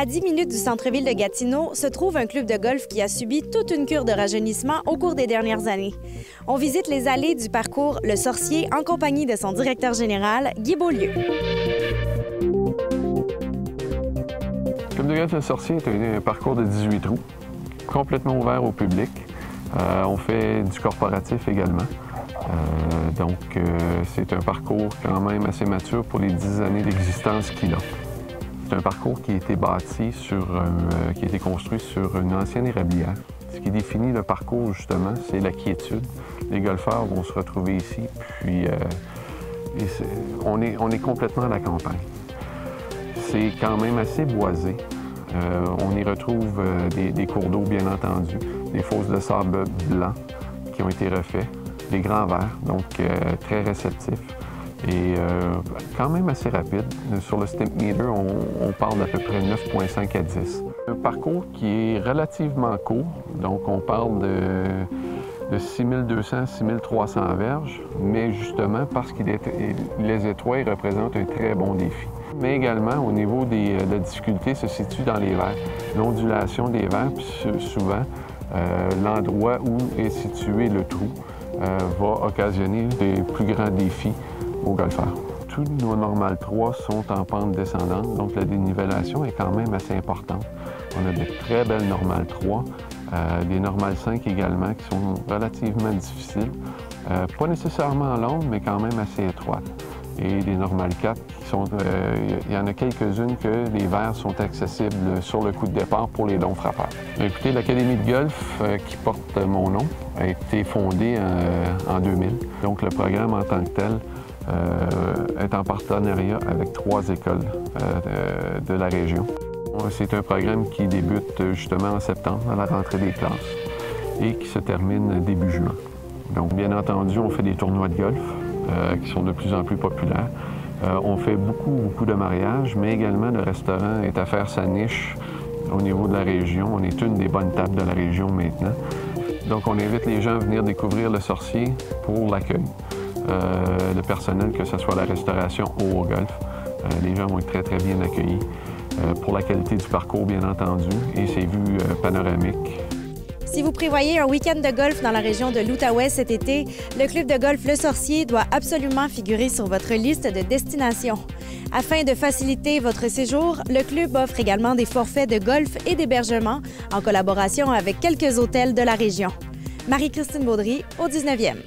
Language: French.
À 10 minutes du centre-ville de Gatineau se trouve un club de golf qui a subi toute une cure de rajeunissement au cours des dernières années. On visite les allées du parcours Le Sorcier en compagnie de son directeur général, Guy Beaulieu. Le club de golf Le Sorcier est un parcours de 18 trous, complètement ouvert au public. On fait du corporatif également. C'est un parcours quand même assez mature pour les 10 années d'existence qu'il a. C'est un parcours qui a été bâti qui a été construit sur une ancienne érablière. Ce qui définit le parcours, justement, c'est la quiétude. Les golfeurs vont se retrouver ici, puis on est complètement à la campagne. C'est quand même assez boisé. On y retrouve des cours d'eau, bien entendu, des fosses de sable blanc qui ont été refaits, des grands verres, donc très réceptifs et quand même assez rapide. Sur le Stimpmeter, on parle d'à peu près 9,5 à 10. Un parcours qui est relativement court, donc on parle de 6200 à 6300 verges, mais justement parce qu'il est étroit, il représente un très bon défi. Mais également, au niveau de la difficulté, se situe dans les verres. L'ondulation des verres, puis souvent, l'endroit où est situé le trou va occasionner des plus grands défis aux golfeurs. Tous nos Normal 3 sont en pente descendante, donc la dénivellation est quand même assez importante. On a de très belles Normal 3, des Normal 5 également qui sont relativement difficiles. Pas nécessairement longues, mais quand même assez étroites. Et des Normal 4 qui sont... il y en a quelques-unes que les verres sont accessibles sur le coup de départ pour les longs frappeurs. Écoutez, l'Académie de golf qui porte mon nom a été fondée en 2000. Donc le programme en tant que tel est en partenariat avec 3 écoles de la région. C'est un programme qui débute justement en septembre, à la rentrée des classes, et qui se termine début juin. Donc bien entendu, on fait des tournois de golf qui sont de plus en plus populaires. On fait beaucoup de mariages, mais également le restaurant est à faire sa niche au niveau de la région. On est une des bonnes tables de la région maintenant. Donc on invite les gens à venir découvrir le Sorcier pour l'accueil. Le personnel, que ce soit la restauration ou au golf, les gens vont être très bien accueillis. Pour la qualité du parcours, bien entendu, et ses vues panoramiques. Si vous prévoyez un week-end de golf dans la région de l'Outaouais cet été, le club de golf Le Sorcier doit absolument figurer sur votre liste de destinations. Afin de faciliter votre séjour, le club offre également des forfaits de golf et d'hébergement en collaboration avec quelques hôtels de la région. Marie-Christine Baudry, au 19e.